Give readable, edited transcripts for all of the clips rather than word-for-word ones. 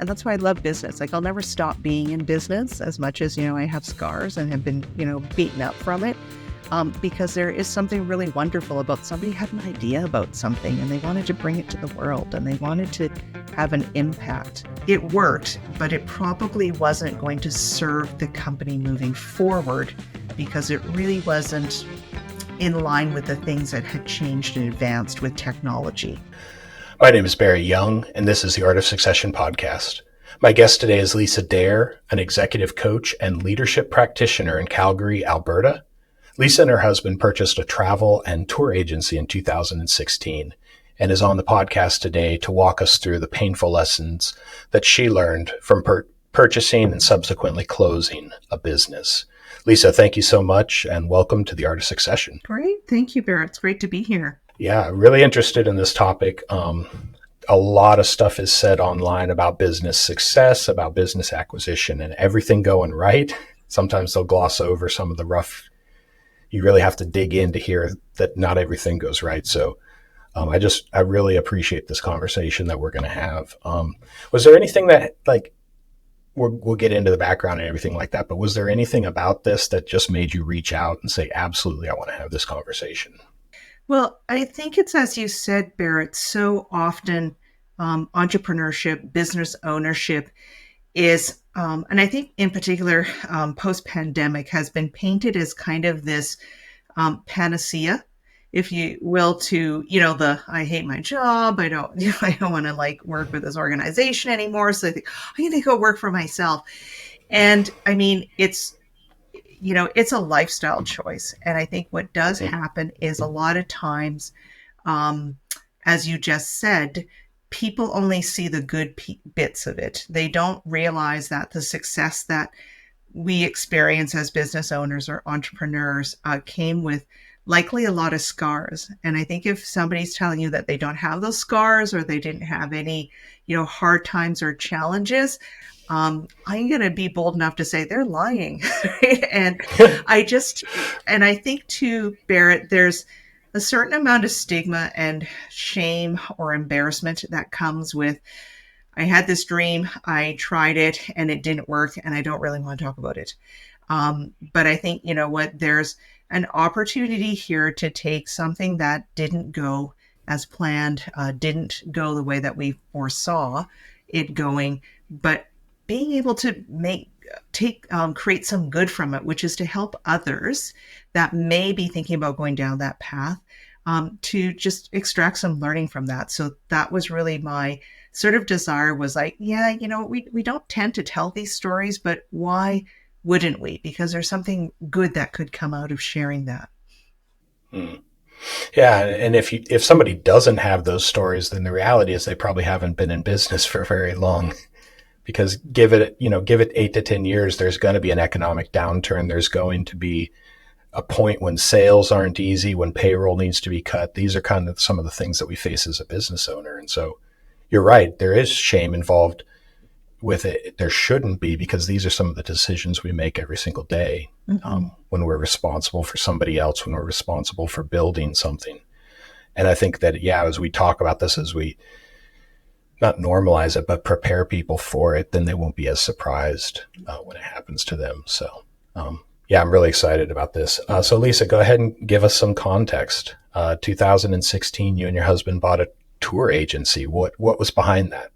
And that's why I love business. Like I'll never stop being in business as much as, I have scars and have been, beaten up from it. Because there is something really wonderful about somebody had an idea about something and they wanted to bring it to the world and they wanted to have an impact. It worked, but it probably wasn't going to serve the company moving forward because it really wasn't in line with the things that had changed and advanced with technology. My name is Barrett Young, and this is the Art of Succession podcast. My guest today is Lisa Dare, an executive coach and leadership practitioner in Calgary, Alberta. Lisa and her husband purchased a travel and tour agency in 2016 and is on the podcast today to walk us through the painful lessons that she learned from purchasing and subsequently closing a business. Lisa, thank you so much and welcome to the Art of Succession. Great. Thank you, Barrett. It's great to be here. Yeah, really interested in this topic. A lot of stuff is said online about business success, about business acquisition and everything going right. Sometimes they'll gloss over some of the rough. You really have to dig in to hear that not everything goes right. So I really appreciate this conversation that we're going to have. Was there anything that we'll get into the background and everything like that, but was there anything about this that just made you reach out and say, absolutely, I want to have this conversation? Well, I think it's, as you said, Barrett, so often entrepreneurship, business ownership is, and I think in particular, post-pandemic has been painted as kind of this panacea, if you will, to, I hate my job. I don't want to work with this organization anymore. So I think I'm going to go work for myself. And I mean, it's a lifestyle choice. And I think what does happen is a lot of times, as you just said, people only see the good bits of it. They don't realize that the success that we experience as business owners or entrepreneurs came with likely a lot of scars. And I think if somebody's telling you that they don't have those scars or they didn't have any, hard times or challenges, I'm going to be bold enough to say they're lying. Right? And I think too, Barrett, there's a certain amount of stigma and shame or embarrassment that comes with, I had this dream, I tried it and it didn't work and I don't really want to talk about it. But I think, there's an opportunity here to take something that didn't go as planned, didn't go the way that we foresaw it going, but being able to create some good from it, which is to help others that may be thinking about going down that path, to just extract some learning from that. So that was really my sort of desire, was we don't tend to tell these stories, but why wouldn't we? Because there's something good that could come out of sharing that. Yeah. And if somebody doesn't have those stories, then the reality is they probably haven't been in business for very long. Because give it 8 to 10 years, there's going to be an economic downturn. There's going to be a point when sales aren't easy, when payroll needs to be cut. These are kind of some of the things that we face as a business owner. And so you're right, there is shame involved with it. There shouldn't be, because these are some of the decisions we make every single day, when we're responsible for somebody else, when we're responsible for building something. And I think that, as we talk about this, as we not normalize it, but prepare people for it, then they won't be as surprised when it happens to them. So, I'm really excited about this. So Lisa, go ahead and give us some context. 2016, you and your husband bought a tour agency. What was behind that?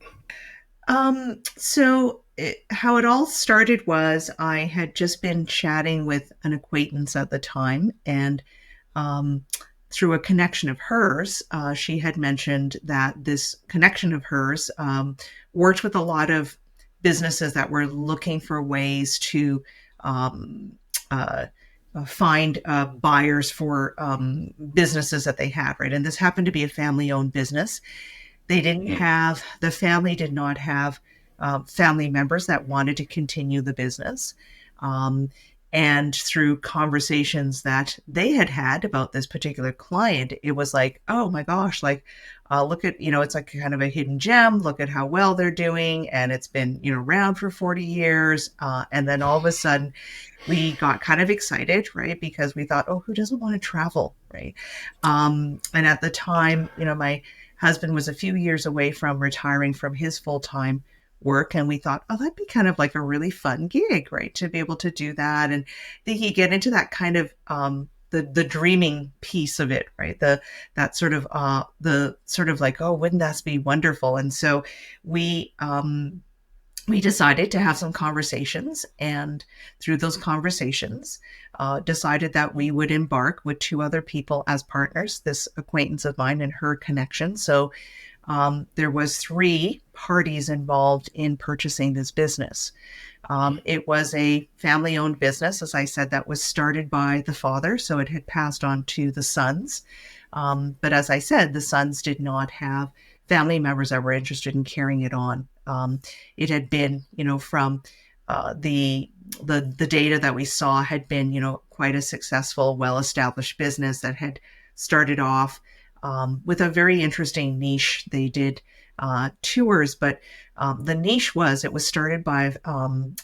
How it all started was I had just been chatting with an acquaintance at the time, and through a connection of hers, she had mentioned that this connection of hers worked with a lot of businesses that were looking for ways to find buyers for businesses that they had, right? And this happened to be a family-owned business. The family did not have family members that wanted to continue the business. And through conversations that they had about this particular client, it was like, oh my gosh, look at, it's like kind of a hidden gem. Look at how well they're doing. And it's been, around for 40 years. And then all of a sudden we got kind of excited, right? Because we thought, oh, who doesn't want to travel, right? And at the time, my husband was a few years away from retiring from his full-time work. And we thought, oh, that'd be kind of like a really fun gig, right? To be able to do that. And I think you get into that kind of, the dreaming piece of it, right? The sort of like, oh, wouldn't that be wonderful? And so we, we decided to have some conversations, and through those conversations decided that we would embark with two other people as partners, this acquaintance of mine and her connection. So there was three parties involved in purchasing this business. It was a family-owned business, as I said, that was started by the father, so it had passed on to the sons. But as I said, the sons did not have family members that were interested in carrying it on. It had been, from the data that we saw had been, quite a successful, well-established business that had started off with a very interesting niche. They did tours, but the niche it was started by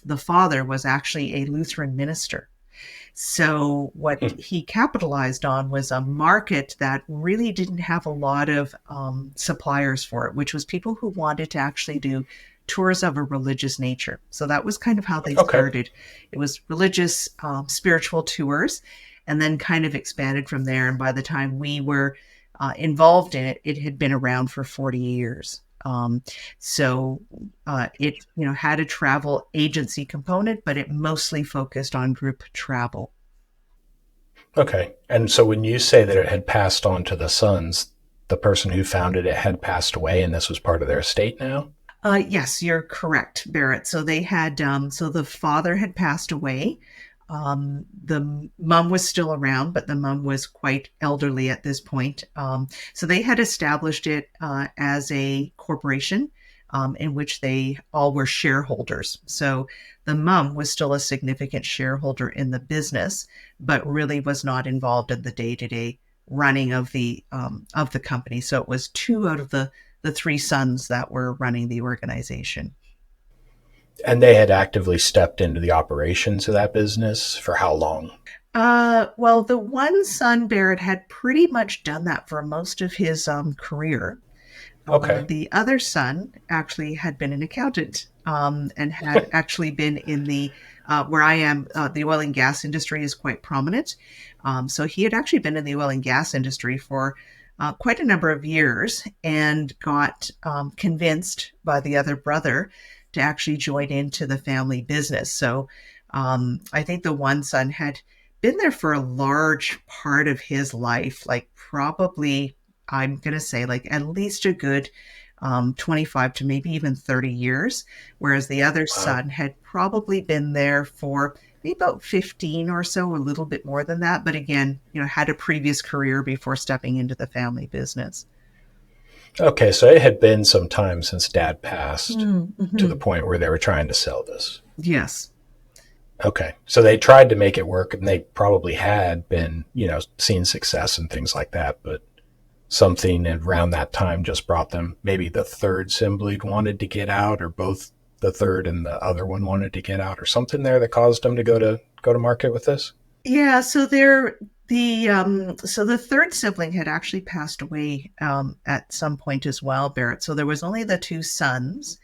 the father was actually a Lutheran minister. So what he capitalized on was a market that really didn't have a lot of suppliers for it, which was people who wanted to actually do tours of a religious nature. So that was kind of how they Okay. started. It was religious, spiritual tours, and then kind of expanded from there. And by the time we were involved in it, it had been around for 40 years. It had a travel agency component, but it mostly focused on group travel. Okay. And so when you say that it had passed on to the sons, the person who founded it had passed away and this was part of their estate now? Yes, you're correct, Barrett. So they had, so the father had passed away. The mom was still around, but the mom was quite elderly at this point. So they had established it as a corporation in which they all were shareholders. So the mom was still a significant shareholder in the business, but really was not involved in the day-to-day running of the company. So it was two out of the three sons that were running the organization. And they had actively stepped into the operations of that business for how long? Well, the one son, Barrett, had pretty much done that for most of his career. Okay. The other son actually had been an accountant and had actually been in where I am, the oil and gas industry is quite prominent. So he had actually been in the oil and gas industry for quite a number of years and got convinced by the other brother to actually join into the family business. So I think the one son had been there for a large part of his life, like probably, I'm going to say, like at least a good 25 to maybe even 30 years, whereas the other Wow. son had probably been there for maybe about 15 or so, a little bit more than that. But again, had a previous career before stepping into the family business. Okay, so it had been some time since dad passed to the Mm-hmm. point where they were trying to sell this. Yes. Okay. So they tried to make it work and they probably had been, seen success and things like that, but something around that time just brought them. Maybe the third sibling wanted to get out, or both the third and the other one wanted to get out, or something there that caused them to go to market with this. Yeah, so the third sibling had actually passed away at some point as well, Barrett. So there was only the two sons.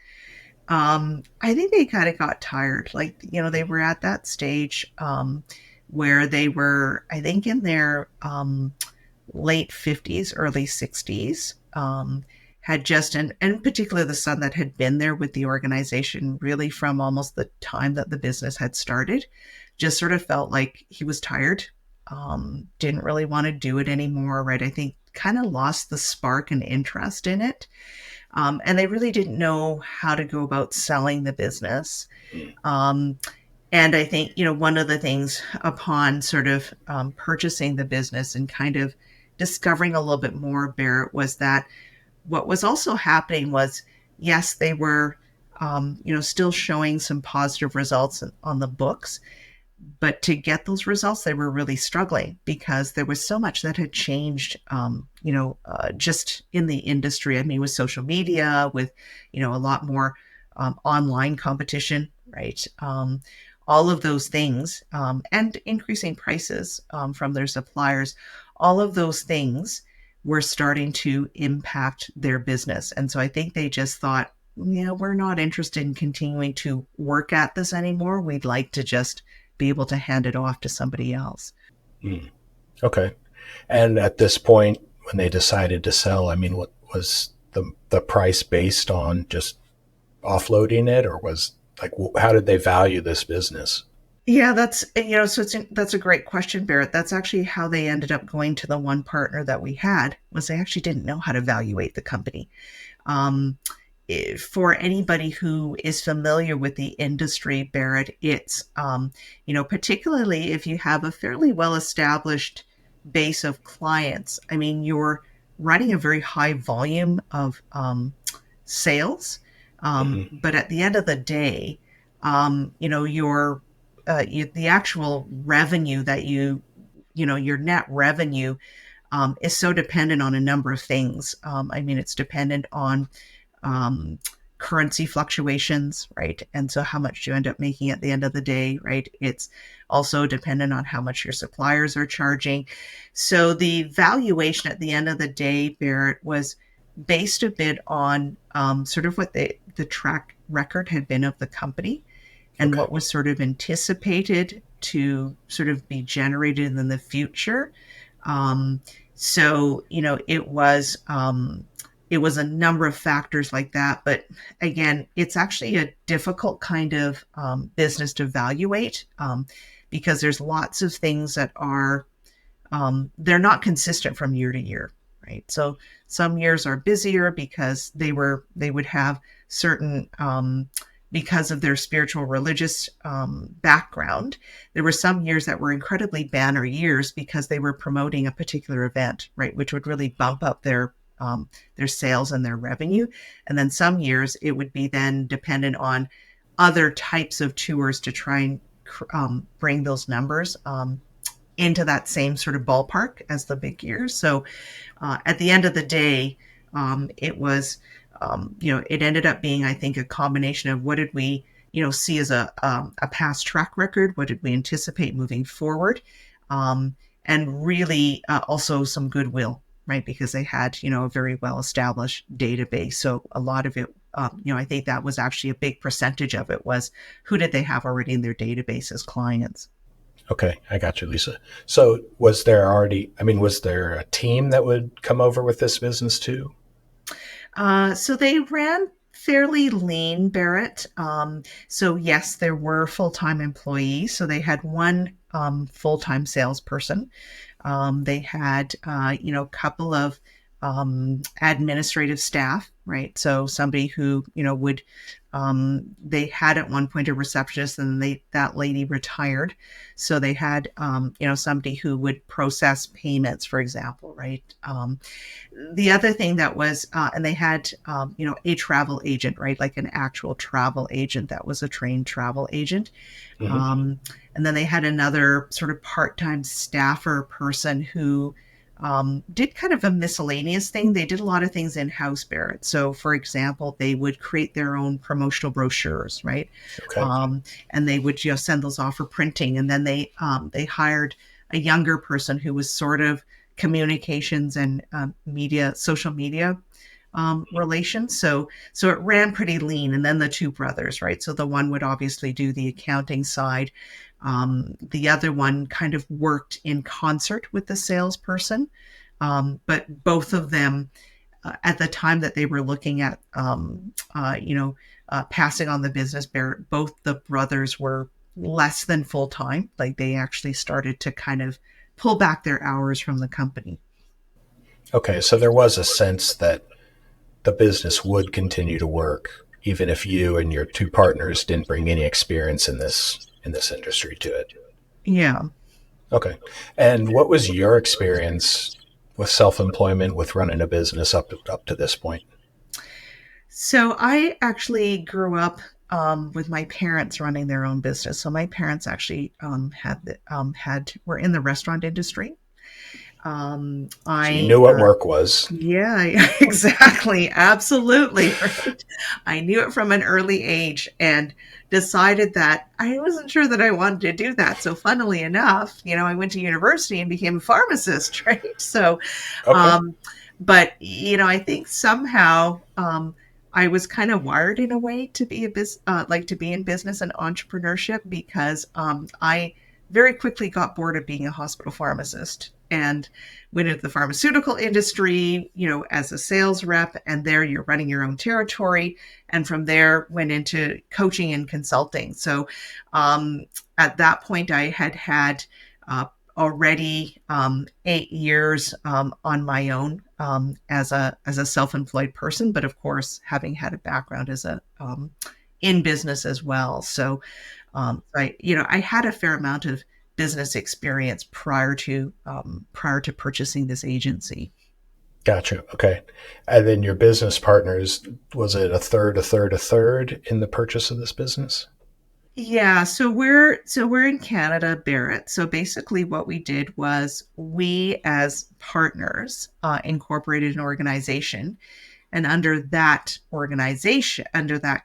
I think they kind of got tired. Like, they were at that stage where they were, I think, in their late 50s, early 60s. Had just, and particularly the son that had been there with the organization really from almost the time that the business had started, just sort of felt like he was tired, didn't really want to do it anymore, right? I think kind of lost the spark and interest in it. And they really didn't know how to go about selling the business. Um, and I think, one of the things upon sort of purchasing the business and kind of discovering a little bit more, Barrett, was that what was also happening was, yes, they were, still showing some positive results on the books, but to get those results, they were really struggling because there was so much that had changed, just in the industry. I mean, with social media, with, a lot more online competition, right? All of those things, and increasing prices from their suppliers, all of those things were starting to impact their business. And so I think they just thought, yeah, we're not interested in continuing to work at this anymore. We'd like to just be able to hand it off to somebody else. Mm. Okay. And at this point, when they decided to sell, I mean, what was the price based on just offloading it, or was like how did they value this business? Yeah, that's a great question, Barrett. That's actually how they ended up going to the one partner that we had, was they actually didn't know how to evaluate the company. Um, for anybody who is familiar with the industry, Barrett, it's, particularly if you have a fairly well established base of clients. I mean, you're running a very high volume of sales. Hmm. But at the end of the day, the actual revenue that your net revenue is so dependent on a number of things. I mean, it's dependent on um, currency fluctuations, right? And so how much you end up making at the end of the day, right? It's also dependent on how much your suppliers are charging. So the valuation at the end of the day, Barrett, was based a bit on sort of what the track record had been of the company and Okay. what was sort of anticipated to sort of be generated in the future. Um, so it was a number of factors like that. But again, it's actually a difficult kind of business to evaluate because there's lots of things that are they're not consistent from year to year, right? So some years are busier because they would have certain because of their spiritual religious background. There were some years that were incredibly banner years because they were promoting a particular event, right, which would really bump up their sales and their revenue. And then some years it would be then dependent on other types of tours to try and bring those numbers into that same sort of ballpark as the big years. So at the end of the day, it was, it ended up being, I think, a combination of what did we, see as a past track record, what did we anticipate moving forward, and really also some goodwill, right? Because they had, a very well established database. So a lot of it, I think that was actually a big percentage of it was who did they have already in their database as clients. Okay, I got you, Lisa. So was there already? I mean, was there a team that would come over with this business too? So they ran fairly lean, Barrett. So yes, there were full-time employees. So they had one full-time salesperson. They had, a couple of administrative staff, right? So somebody who, they had at one point a receptionist, and that lady retired. So they had, somebody who would process payments, for example, right? The other thing that was, and they had, a travel agent, right? Like an actual travel agent that was a trained travel agent. Hmm. Um, and then they had another sort of part-time staffer person who did kind of a miscellaneous thing. They did a lot of things in-house, Barrett. So, for example, they would create their own promotional brochures, right? Okay. And they would send those off for printing. And then they hired a younger person who was sort of communications and social media relations. So it ran pretty lean. And then the two brothers, right? So the one would obviously do the accounting side. The other one kind of worked in concert with the salesperson. But both of them, at the time that they were looking at, passing on the business, both the brothers were less than full time. Like they actually started to kind of pull back their hours from the company. Okay, so there was a sense that the business would continue to work even if you and your two partners didn't bring any experience in this industry to it. Yeah. Okay. And what was your experience with self-employment, with running a business up to this point? So I actually grew up with my parents running their own business. So my parents actually were in the restaurant industry. So you knew what I work was. Yeah, exactly. Absolutely. Right. I knew it from an early age and decided that I wasn't sure that I wanted to do that. So, funnily enough, I went to university and became a pharmacist, right? So, Okay. um, but, I think somehow I was kind of wired in a way to be like to be in business and entrepreneurship because I very quickly got bored of being a hospital pharmacist and went into the pharmaceutical industry, as a sales rep, and there you're running your own territory, and from there went into coaching and consulting. So at that point, I had uh, already 8 years on my own as a self-employed person, but of course having had a background as a in business as well. So I had a fair amount of business experience prior to purchasing this agency. Gotcha. Okay. And then your business partners, was it a third, a third, a third in the purchase of this business? Yeah, so we're in Canada, Barrett. So basically, what we did was we, as partners, incorporated an organization, and under that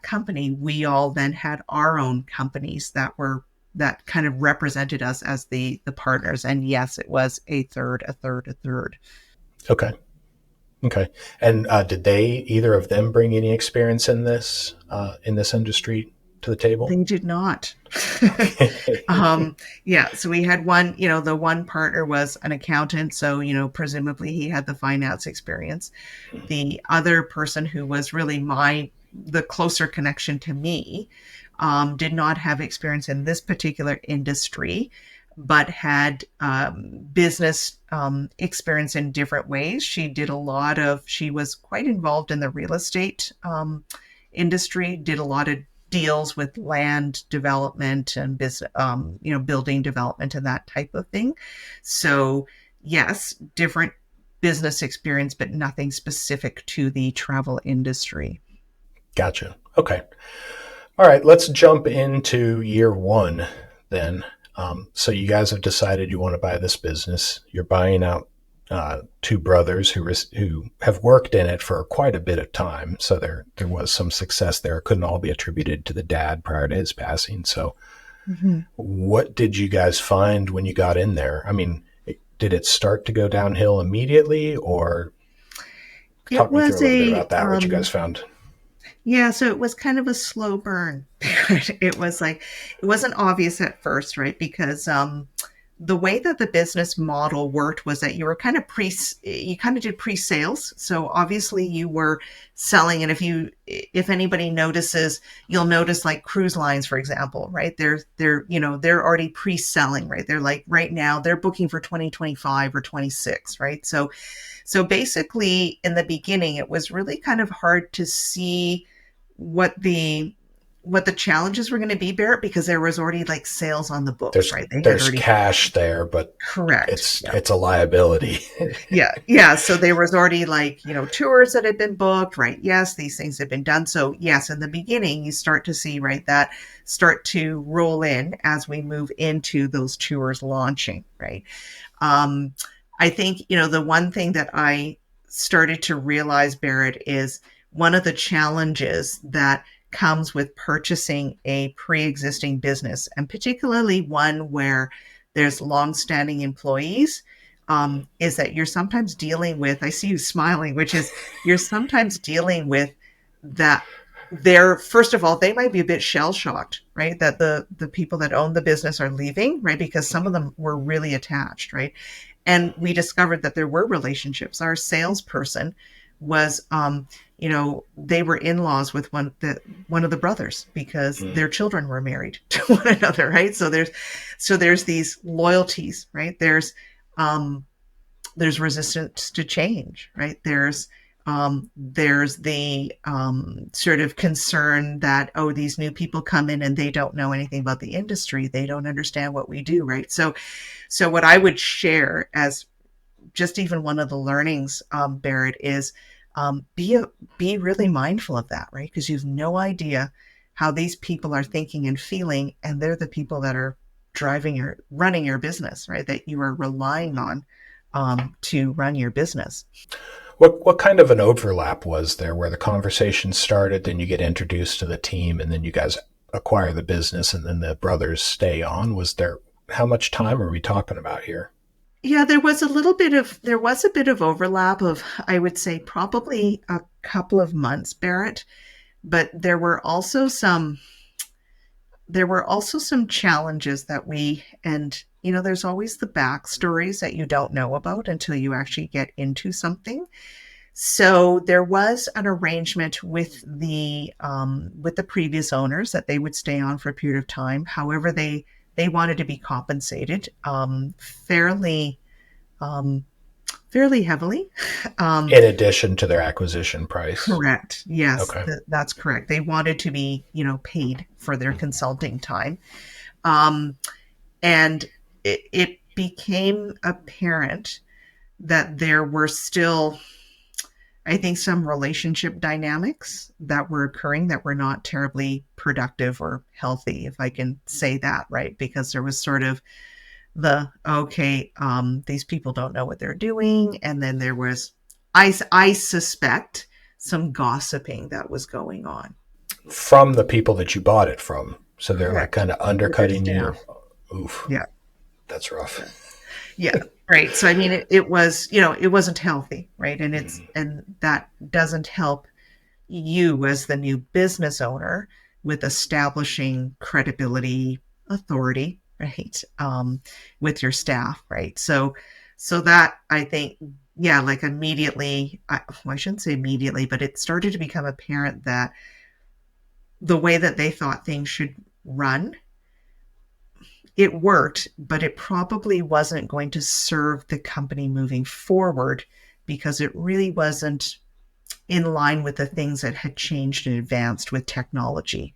company, we all then had our own companies that kind of represented us as the partners. And yes, it was a third, a third, a third. Okay. Okay. And did they, either of them, bring any experience in this industry to the table? They did not. Okay. Yeah, so we had one, the one partner was an accountant, so, presumably he had the finance experience. The other person who was really the closer connection to me, did not have experience in this particular industry, but had business experience in different ways. She was quite involved in the real estate industry, did a lot of deals with land development and business, building development and that type of thing. So yes, different business experience, but nothing specific to the travel industry. Gotcha. Okay. All right. Let's jump into year one then. So you guys have decided you want to buy this business. You're buying out two brothers who have worked in it for quite a bit of time. So there was some success there. It couldn't all be attributed to the dad prior to his passing. So Mhm. what did you guys find when you got in there? I mean, did it start to go downhill immediately, or It talk me through was a little bit a about that, what you guys found? Yeah, so it was kind of a slow burn. It was like it wasn't obvious at first, right? Because the way that the business model worked was that you kind of did pre-sales. So obviously you were selling, and if anybody notices, you'll notice like cruise lines, for example, right? They're already pre-selling, right? They're like right now they're booking for 2025 or 26, right? So basically, in the beginning, it was really kind of hard to see what the challenges were going to be, Barrett, because there was already like sales on the books, right? They had There's already cash there, but correct. Yeah. it's a liability. Yeah. Yeah. So there was already like, tours that had been booked, right? Yes, these things had been done. So yes, in the beginning, you start to see, right, that start to roll in as we move into those tours launching, right? Um, I think, the one thing that I started to realize, Barrett, is one of the challenges that comes with purchasing a pre-existing business, and particularly one where there's long-standing employees, is that you're sometimes dealing with, I see you smiling, which is you're sometimes dealing with that they're, first of all, they might be a bit shell shocked, right? That the people that own the business are leaving, right? Because some of them were really attached, right? And we discovered that there were relationships. Our salesperson was, they were in-laws with one of the brothers because Mm. their children were married to one another, right? So there's these loyalties, right? There's resistance to change, right? There's the sort of concern that, oh, these new people come in and they don't know anything about the industry, they don't understand what we do, right? So what I would share as just even one of the learnings, Barrett, is be really mindful of that, right? Because you've no idea how these people are thinking and feeling, and they're the people that are running your business, right? That you are relying on to run your business. What kind of an overlap was there where the conversation started, then you get introduced to the team, and then you guys acquire the business, and then the brothers stay on? Was there, how much time are we talking about here? Yeah, there was a bit of overlap of, I would say, probably a couple of months, Barrett, but there were also some challenges that we, and there's always the backstories that you don't know about until you actually get into something. So there was an arrangement with the previous owners that they would stay on for a period of time. However, they wanted to be compensated um, fairly heavily. Um, In addition to their acquisition price. Correct. Yes, Okay. that's correct. They wanted to be, paid for their consulting time. Um, and it became apparent that there were still, I think, some relationship dynamics that were occurring that were not terribly productive or healthy, if I can say that, right? Because there was sort of okay, these people don't know what they're doing. And then there was, I suspect, some gossiping that was going on. From the people that you bought it from. So they're like Correct. kind of With their undercutting you. staff. Oof. Yeah. That's rough. Yeah. Yeah. Right. So, I mean, it was, it wasn't healthy. Right. And that doesn't help you as the new business owner with establishing credibility, authority, right, with your staff, right? So that, I think, yeah, like immediately, well, I shouldn't say immediately, but it started to become apparent that the way that they thought things should run, it worked, but it probably wasn't going to serve the company moving forward because it really wasn't in line with the things that had changed and advanced with technology,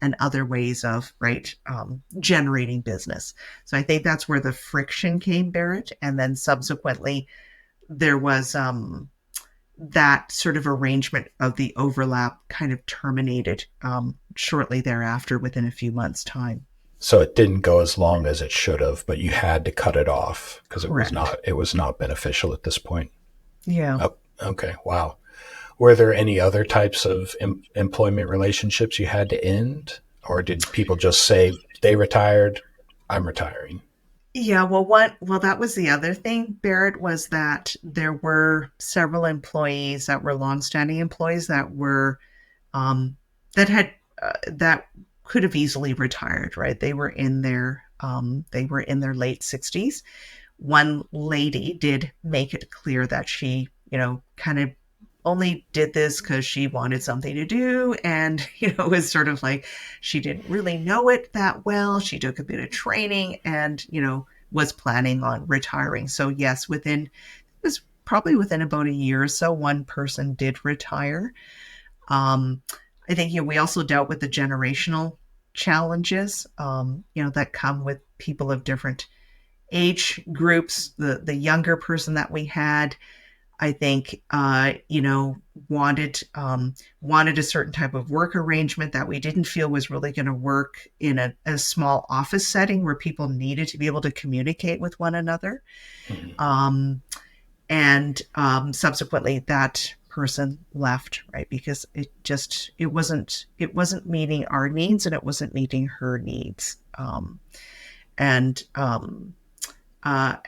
and other ways of generating business. So I think that's where the friction came, Barrett, and then subsequently there was that sort of arrangement of the overlap kind of terminated shortly thereafter, within a few months' time. So it didn't go as long as it should have, but you had to cut it off because Correct. it was not beneficial at this point. Yeah. Oh, okay. Wow. Were there any other types of employment relationships you had to end? Or did people just say, they retired, I'm retiring? Yeah, well, that was the other thing, Barrett, was that there were several employees that were longstanding employees that were um, that could have easily retired, right? They were in their late 60s. One lady did make it clear that she, kind of only did this because she wanted something to do, and it was sort of like she didn't really know it that well. She took a bit of training, and was planning on retiring. So yes, within it was probably within about a year or so, one person did retire. um, I think we also dealt with the generational challenges, that come with people of different age groups. The younger person that we had, I think, wanted a certain type of work arrangement that we didn't feel was really going to work in a small office setting where people needed to be able to communicate with one another. Mhm. Um, and subsequently, that person left, right, because it wasn't meeting our needs, and it wasn't meeting her needs. And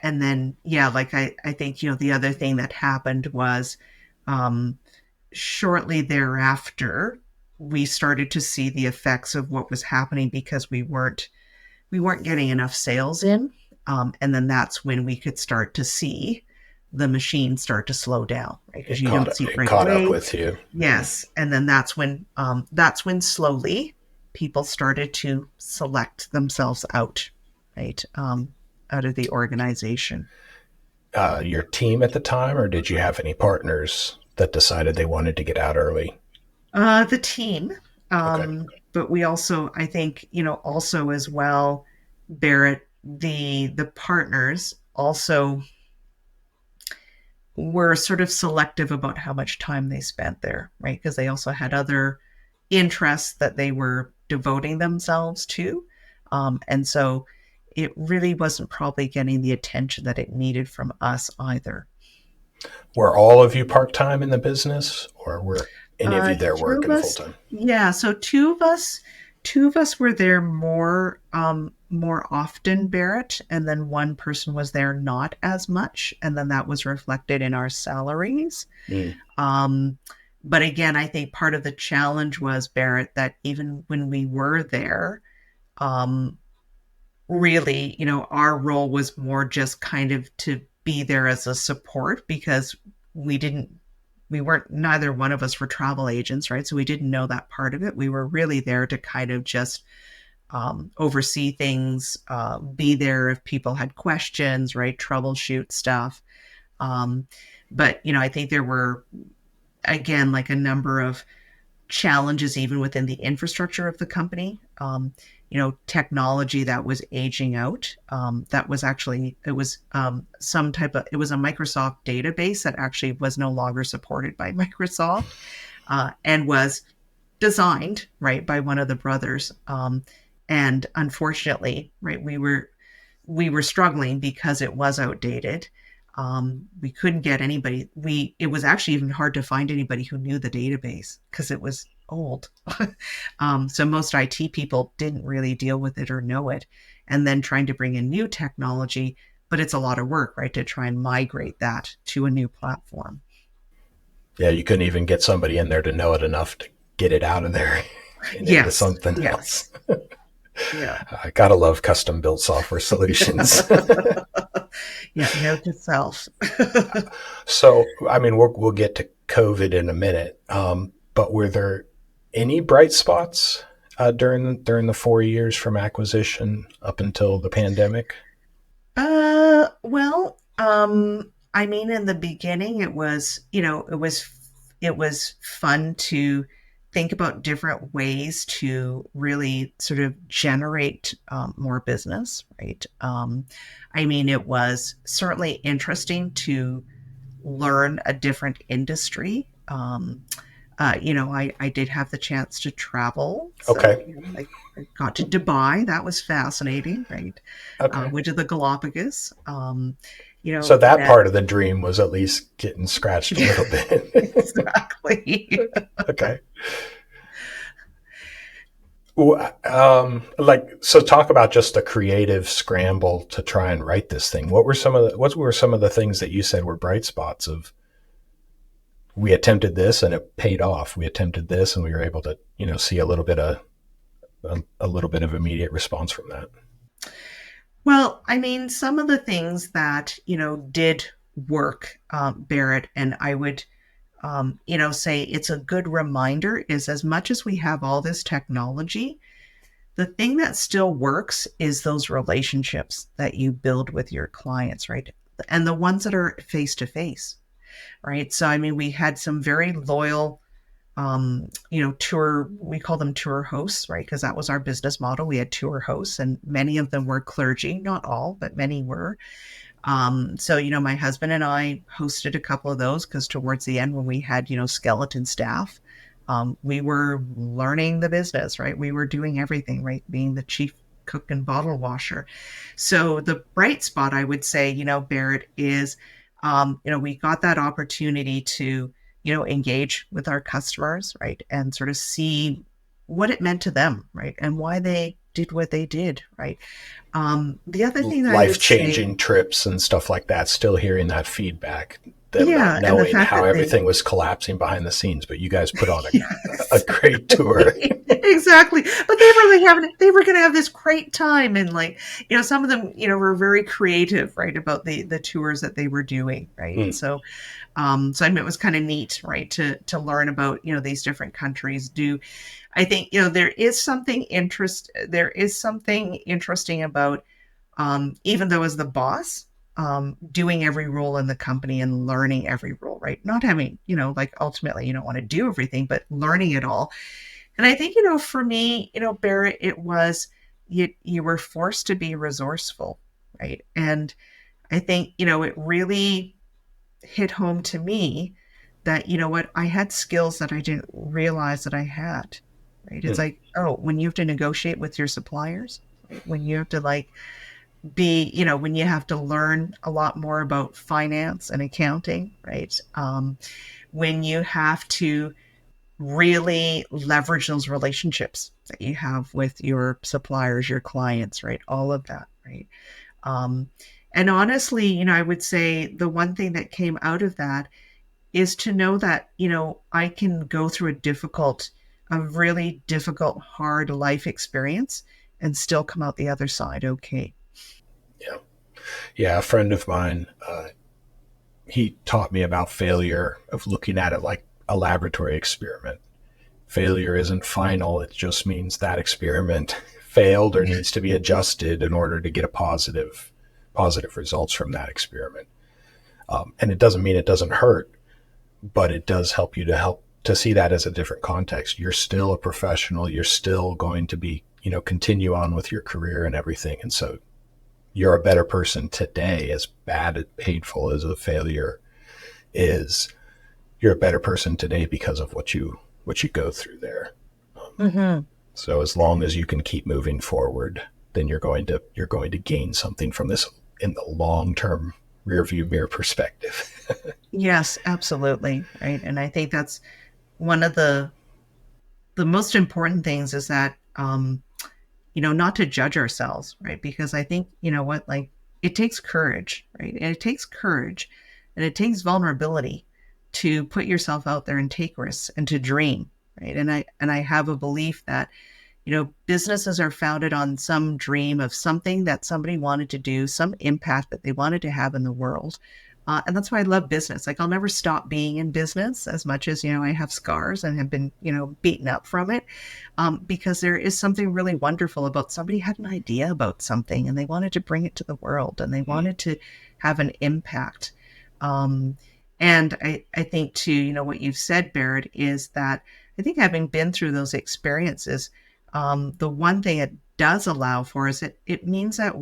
And then, yeah, like I think, the other thing that happened was, um, shortly thereafter, we started to see the effects of what was happening because we weren't getting enough sales in. And then that's when we could start to see the machine start to slow down, right? Because you don't see it It right caught up away. with you. Yes. And then that's when slowly people started to select themselves out, right? Out of the organization. Your team at the time, or did you have any partners that decided they wanted to get out early? The team, Okay. but we also, I think, also as well, Barrett, the partners also were sort of selective about how much time they spent there, right? Because they also had other interests that they were devoting themselves to, and so it really wasn't probably getting the attention that it needed from us either. Were all of you part time in the business, or were any of you there Two of working full us, time? yeah. So two of us were there more. more often, Barrett, and then one person was there not as much, and then that was reflected in our salaries. Mm. Um, but again, I think part of the challenge was, Barrett, that even when we were there, um, really, our role was more just kind of to be there as a support because we didn't, we weren't, neither one of us were travel agents, right? So we didn't know that part of it. We were really there to kind of just oversee things, be there if people had questions, right? Troubleshoot stuff. Um, but, I think there were, again, like a number of challenges even within the infrastructure of the company. Technology that was aging out. That was actually, it was some type of, it was a Microsoft database that actually was no longer supported by Microsoft, and was designed, right, by one of the brothers. And unfortunately, right, we were struggling because it was outdated. We couldn't get anybody. It was actually even hard to find anybody who knew the database because it was old. So most IT people didn't really deal with it or know it. And then trying to bring in new technology, but it's a lot of work, right, to try and migrate that to a new platform. Yeah, you couldn't even get somebody in there to know it enough to get it out of there and into Yes, something yes, else. yeah, I gotta love custom built software solutions. yeah. Note to self. So, I mean, we'll get to COVID in a minute, but were there any bright spots during the 4 years from acquisition up until the pandemic? Well, I mean, in the beginning, it was fun to think about different ways to really sort of generate more business, right? I mean, it was certainly interesting to learn a different industry. I did have the chance to travel. So, Okay. I got to Dubai. That was fascinating, right? Okay. Went to the Galapagos. So that Met. part of the dream was at least getting scratched a little bit. Exactly. Okay. Like, so talk about just the creative scramble to try and write this thing. What were some of the things that you said were bright spots of we attempted this and it paid off. We attempted this and we were able to, see a little bit of immediate response from that. Well, I mean, some of the things that, did work, Barrett, and I would, say it's a good reminder is as much as we have all this technology, the thing that still works is those relationships that you build with your clients, right? And the ones that are face to face, right? So, I mean, we had some very loyal, we call them tour hosts, right? Because that was our business model. We had tour hosts, and many of them were clergy, not all, but many were. So, my husband and I hosted a couple of those because towards the end, when we had, skeleton staff, we were learning the business, right? We were doing everything, right? Being the chief cook and bottle washer. So the bright spot, I would say, Barrett, is, we got that opportunity to, engage with our customers, right? And sort of see what it meant to them, right? And why they did what they did, right? The other thing that I Life would say, changing trips and stuff like that, still hearing that feedback, them not yeah, and the knowing fact how that they, everything was collapsing behind the scenes, but you guys put on a yes, great tour. exactly. But they were going to have this great time. And like, some of them, were very creative, right, about the tours that they were doing. Right. Mm. So I mean, it was kind of neat, right, to learn about, these different countries do. I think, there is something interesting about, even though as the boss, doing every role in the company and learning every role, right? Not having, like ultimately you don't want to do everything, but learning it all. And I think, for me, Barrett, it was, you were forced to be resourceful, right? And I think, it really hit home to me that, what, I had skills that I didn't realize that I had, right? It's Mm. like, oh, when you have to negotiate with your suppliers, right? When you have to like when you have to learn a lot more about finance and accounting, right? When you have to really leverage those relationships. that you have with your suppliers, your clients, right? All of that, right? Um, and honestly, I would say the one thing that came out of that is to know that, I can go through a really difficult, hard life experience and still come out the other side okay. Yeah. Yeah. A friend of mine, he taught me about failure, of looking at it like a laboratory experiment. Failure isn't final. It just means that experiment failed or needs to be adjusted in order to get a positive results from that experiment. And it doesn't mean it doesn't hurt, but it does help to see that as a different context. You're still a professional. You're still going to be, continue on with your career and everything. And so you're a better person today, as bad and painful as a failure is. You're a better person today because of what you go through there. Mm-hmm. So as long as you can keep moving forward, then you're going to gain something from this in the long term rear view mirror perspective. Yes, absolutely. Right. And I think that's one of the most important things is that, not to judge ourselves, right? Because I think, what, like, it takes courage, right? And it takes courage and it takes vulnerability to put yourself out there and take risks and to dream, right? And I have a belief that, businesses are founded on some dream of something that somebody wanted to do, some impact that they wanted to have in the world. And that's why I love business. Like, I'll never stop being in business as much as, I have scars and have been, beaten up from it. Because there is something really wonderful about somebody had an idea about something and they wanted to bring it to the world and they wanted to have an impact. Um, and I think too, what you've said, Barrett, is that I think having been through those experiences, the one thing it does allow for is that it means that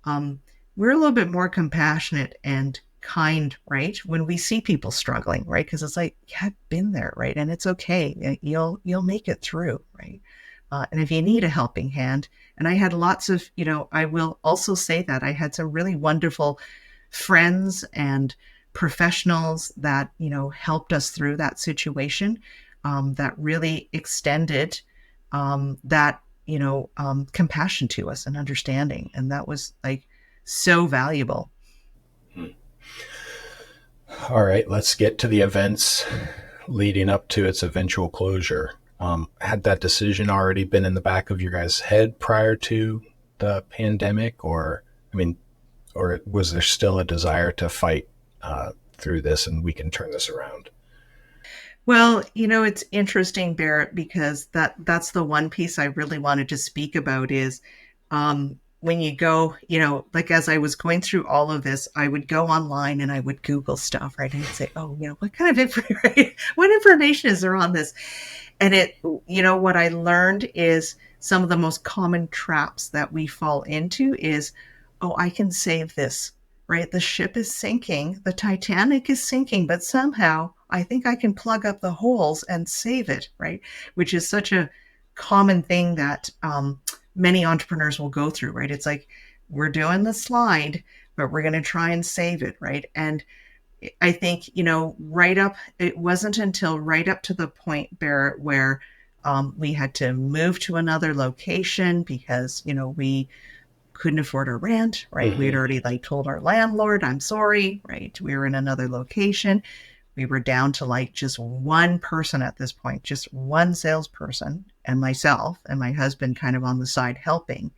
um, we're a little bit more compassionate and kind, right? When we see people struggling, right? Because it's like, yeah, I've been there, right? And it's okay. You'll make it through, right? And if you need a helping hand, and I had lots of, I will also say that I had some really wonderful friends and professionals that, helped us through that situation, that really extended that, compassion to us and understanding. And that was like so valuable. All right, let's get to the events leading up to its eventual closure. Had that decision already been in the back of your guys' head prior to the pandemic, or I mean, or was there still a desire to fight through this and we can turn this around? Well, it's interesting, Barrett, because that's the one piece I really wanted to speak about is when you go, like as I was going through all of this, I would go online and I would Google stuff, right? And I'd say, oh, what kind of information, what information is there on this? And what I learned is some of the most common traps that we fall into is, oh, I can save this, right? The ship is sinking, the Titanic is sinking, but somehow I think I can plug up the holes and save it, right? Which is such a common thing that many entrepreneurs will go through, right? It's like, we're doing the slide, but we're going to try and save it, right? And I think, it wasn't until right up to the point, Barrett, where we had to move to another location because, we couldn't afford our rent, right? We had Mm-hmm. already like told our landlord, I'm sorry, right? We were in another location. We were down to like just one person at this point, just one salesperson and myself and my husband kind of on the side helping.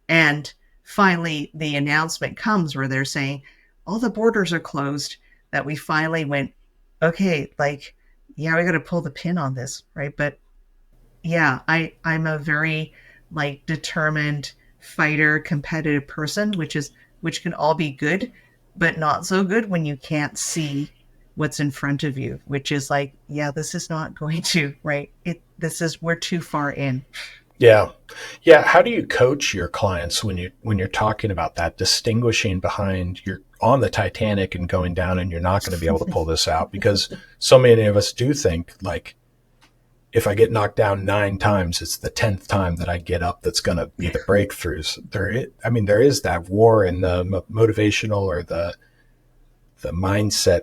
And finally, the announcement comes where they're saying all the borders are closed. That we finally went, okay, like, yeah, we got to pull the pin on this, right? But yeah, I'm a very like determined fighter, competitive person, which can all be good, but not so good when you can't see what's in front of you, which is like, yeah, this is not going to, right? We're too far in. Yeah. Yeah. How do you coach your clients when you're talking about that, distinguishing behind you're on the Titanic and going down and you're not going to be able to pull this out? Because so many of us do think like, if I get knocked down 9 times, it's the 10th time that I get up that's going to be the breakthroughs. There is that war in the motivational or the mindset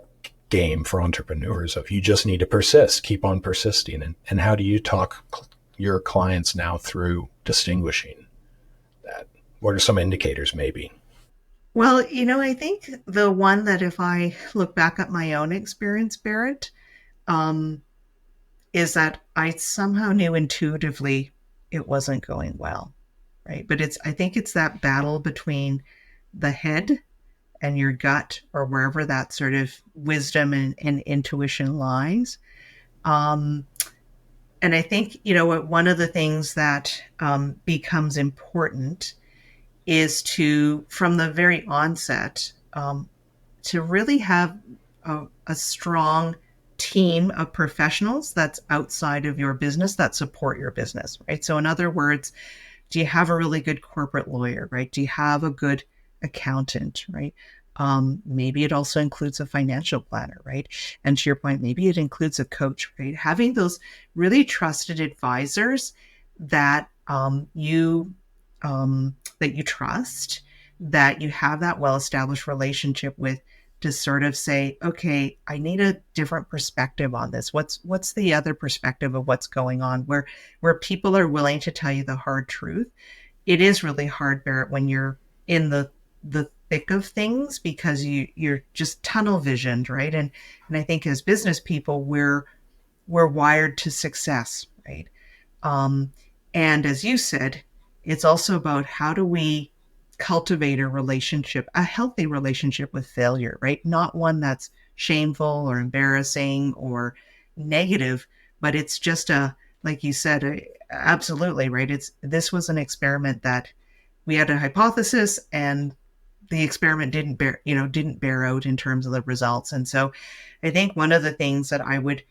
game for entrepreneurs of you just need to persist, keep on persisting. And how do you talk your clients now through distinguishing that? What are some indicators, maybe? Well, I think the one that if I look back at my own experience, Barrett, um, is that I somehow knew intuitively it wasn't going well, right? But I think it's that battle between the head and your gut, or wherever that sort of wisdom and intuition lies. Um, and I think, one of the things that becomes important is to, from the very onset, to really have a strong team of professionals that's outside of your business that support your business, right? So, in other words, do you have a really good corporate lawyer, right? Do you have a good accountant, right? Maybe it also includes a financial planner, right? And to your point, maybe it includes a coach, right? Having those really trusted advisors that that you trust, that you have that well-established relationship with, to sort of say, okay, I need a different perspective on this. What's the other perspective of what's going on, where people are willing to tell you the hard truth. It is really hard, Barrett, when you're in the thick of things, because you're just tunnel visioned, right? And I think as business people, we're wired to success, right? Um, and as you said, it's also about how do we cultivate a relationship, a healthy relationship with failure, right? Not one that's shameful or embarrassing or negative, but it's just like you said, absolutely, right? This was an experiment that we had a hypothesis, and the experiment didn't bear out in terms of the results. And so I think one of the things that I would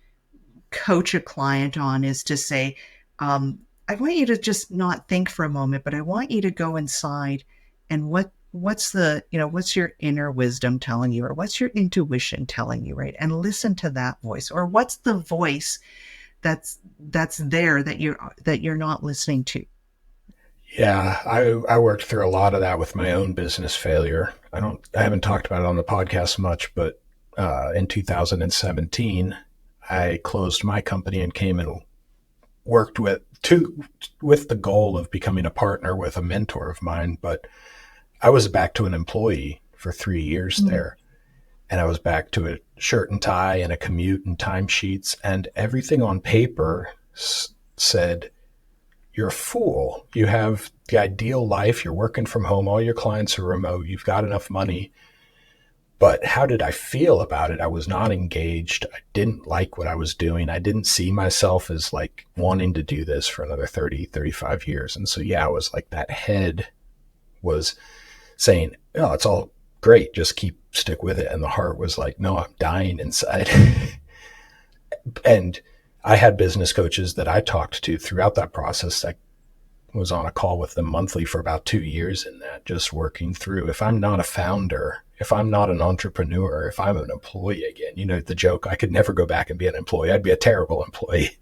coach a client on is to say, I want you to just not think for a moment, but I want you to go inside, and what's your inner wisdom telling you, or what's your intuition telling you, right? And listen to that voice, or what's the voice that's there that you're not listening to. Yeah, I worked through a lot of that with my own business failure. I haven't talked about it on the podcast much, but in 2017, I closed my company and came and worked with the goal of becoming a partner with a mentor of mine. But I was back to an employee for 3 years Mm. there, and I was back to a shirt and tie and a commute and timesheets, and everything on paper said, "You're a fool. You have the ideal life. You're working from home. All your clients are remote. You've got enough money." But how did I feel about it? I was not engaged. I didn't like what I was doing. I didn't see myself as like wanting to do this for another 30, 35 years. And so, yeah, it was like that head was saying, "Oh, it's all great. Just stick with it." And the heart was like, "No, I'm dying inside." And I had business coaches that I talked to throughout that process. I was on a call with them monthly for about 2 years in that, just working through. If I'm not a founder, if I'm not an entrepreneur, if I'm an employee again, the joke, I could never go back and be an employee. I'd be a terrible employee.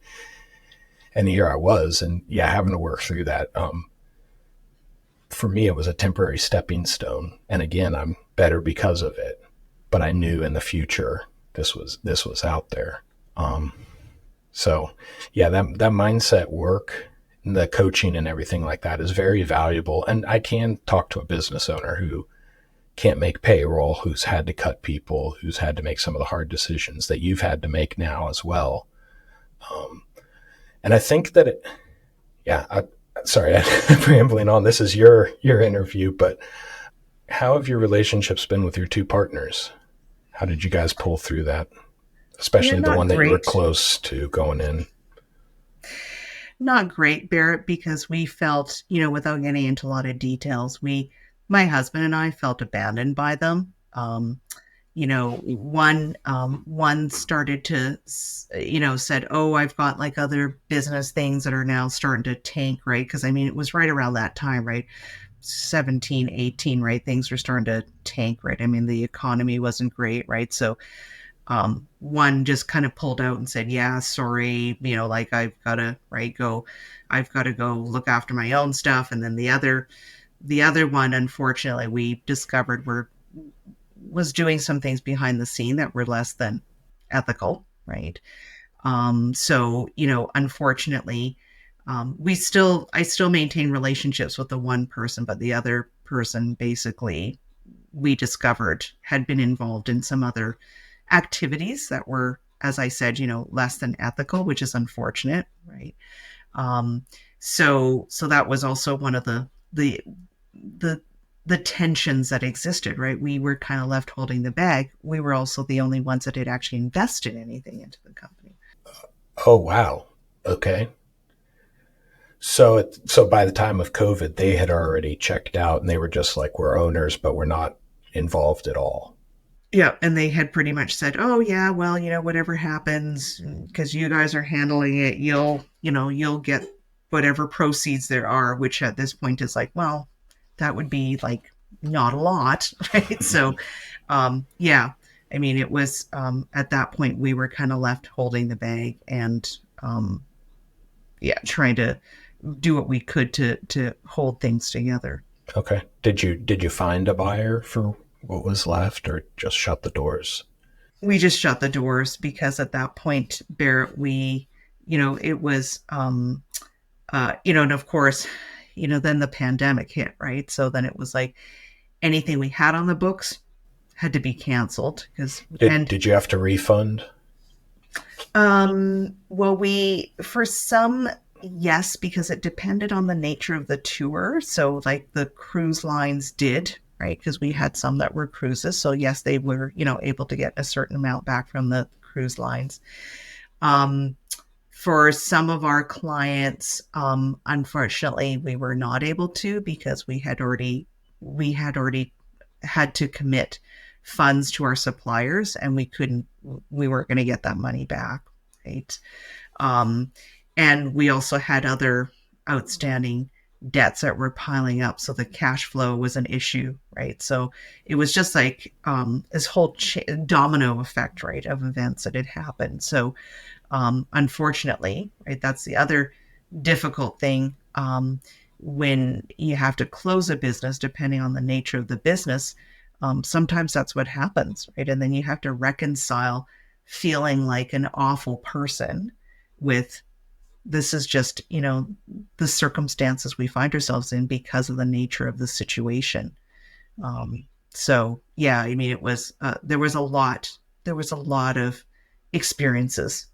And here I was, and yeah, having to work through that. For me, it was a temporary stepping stone. And again, I'm better because of it. But I knew in the future this was out there. So yeah, that mindset work, the coaching and everything like that is very valuable. And I can talk to a business owner who can't make payroll, who's had to cut people, who's had to make some of the hard decisions that you've had to make now as well. And I think that sorry, I'm rambling on. This is your interview, but how have your relationships been with your two partners? How did you guys pull through that? Yeah, Especially the not one that you were great. close to going in. Not great, Barrett, because we felt, without getting into a lot of details, my husband and I felt abandoned by them. One started to, said, "Oh, I've got like other business things that are now starting to tank," right? Because I mean, it was right around that time, right? 17, 18, right? Things were starting to tank, right? I mean, the economy wasn't great, right? So one just kind of pulled out and said, "Yeah, sorry, like I've got to I've got to go look after my own stuff." And then the other one, unfortunately, we discovered was doing some things behind the scene that were less than ethical, right? So, unfortunately, I still maintain relationships with the one person, but the other person basically we discovered had been involved in some other activities that were, as I said, less than ethical, which is unfortunate, right? Um, so that was also one of the the tensions that existed, right? We were kind of left holding the bag. We were also the only ones that had actually invested anything into the company. Oh, wow. Okay. So by the time of COVID, they had already checked out and they were just like, we're owners, but we're not involved at all. Yeah, and they had pretty much said, "Oh yeah, well, whatever happens, because you guys are handling it, you'll get whatever proceeds there are." Which at this point is like, well, that would be like not a lot, right? So, yeah, I mean, it was at that point we were kind of left holding the bag and, yeah, trying to do what we could to hold things together. Okay. Did you find a buyer for what was left or just shut the doors? We just shut the doors because at that point, Barrett, it was, and of course, then the pandemic hit, right? So then it was like anything we had on the books had to be canceled because, and Did you have to refund? well, for some, yes, because it depended on the nature of the tour. So, like the cruise lines did, right? Because we had some that were cruises. So, yes, they were, able to get a certain amount back from the cruise lines. Um, for some of our clients, unfortunately, we were not able to because we had already had to commit funds to our suppliers, and we weren't going to get that money back, right? Um, and we also had other outstanding debts that were piling up, so the cash flow was an issue, right? So it was just like this whole domino effect, right, of events that had happened. So unfortunately, right, that's the other difficult thing when you have to close a business, depending on the nature of the business. Sometimes that's what happens, right? And then you have to reconcile feeling like an awful person with this is just, the circumstances we find ourselves in because of the nature of the situation. So yeah, I mean, it was, there was a lot of experiences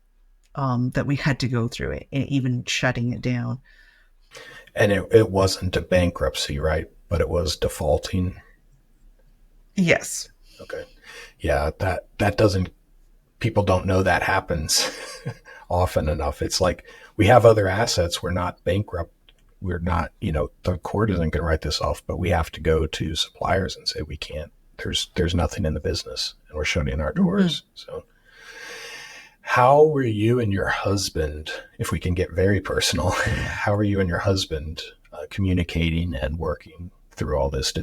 that we had to go through it, even shutting it down. And it wasn't a bankruptcy, right? But it was defaulting. Yes. Okay. Yeah, that doesn't people don't know that happens often enough. It's like we have other assets. We're not bankrupt. We're not, the court isn't going to write this off, but we have to go to suppliers and say we can't. There's nothing in the business, and we're shutting our Mm-hmm. doors. So, how were you and your husband, if we can get very personal, how were you and your husband communicating and working through all this?